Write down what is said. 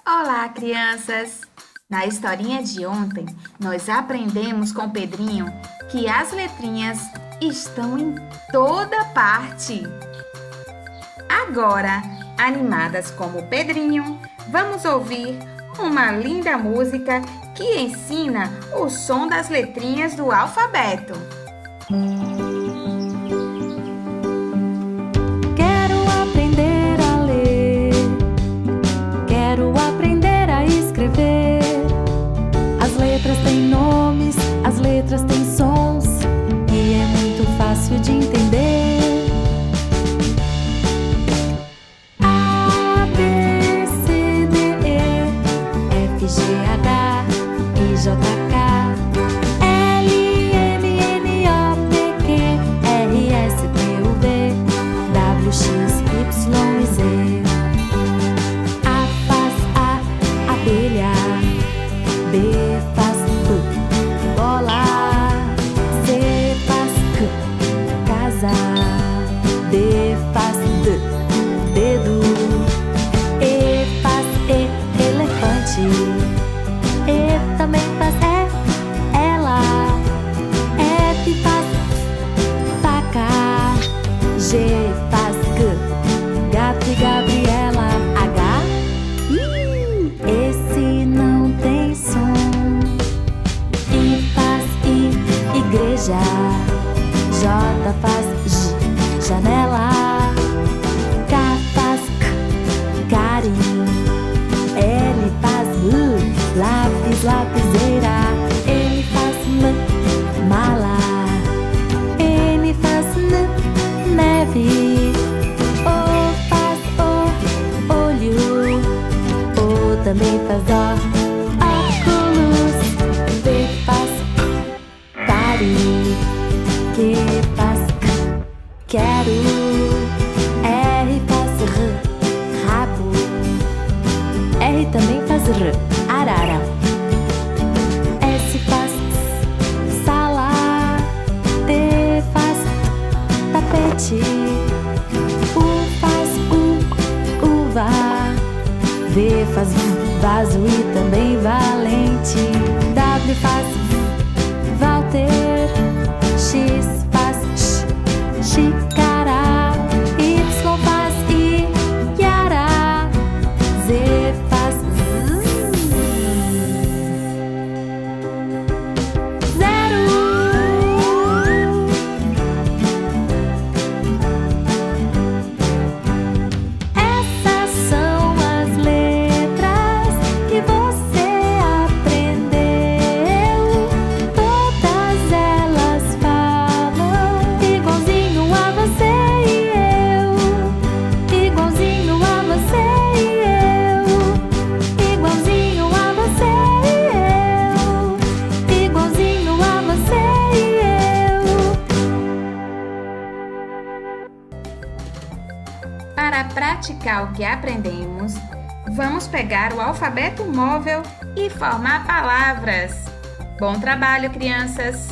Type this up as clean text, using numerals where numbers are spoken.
Olá, crianças! Na historinha de ontem, nós aprendemos com Pedrinho que as letrinhas estão em toda parte. Agora, animadas como Pedrinho, vamos ouvir uma linda música que ensina o som das letrinhas do alfabeto. Quero aprender a ler, quero aprender a escrever. As letras têm nomes, as letras têm sons e é muito fácil de entender. A, B, C, D, E, F, G, H, I, J, K, L, M, N, O, P, Q, R, S, T, U, V, W, X, Y e Z. A faz A, abelha. B faz B, bola. C faz C, casa. D faz D, dedo. E faz E, elefante. E também faz E, ela. F faz faca. G faz G, gato e Gabriela. H, esse não tem som. I faz I, igreja. J faz J, janela. K faz K, carinho. L faz L, lápis, lapiseira. M faz M, mala. N faz N, neve. O faz O, olho. O também faz O, óculos. P faz pare. Q faz C, quero. R faz R, rabo. R também faz R, arara. S faz S, sala. T faz tapete. U faz U, uva. V faz V, vaso e também valente. W faz V, Walter. X faz X, xícara. Y faz I, Yara. Z faz Z, zero. Essas são as letras que você aprendeu. Todas elas falam igualzinho a você e eu. Igualzinho a você e eu. Igualzinho a você e eu. Igualzinho a você e eu. Para praticar o que aprendemos, vamos pegar o alfabeto móvel e formar palavras. Bom trabalho, crianças!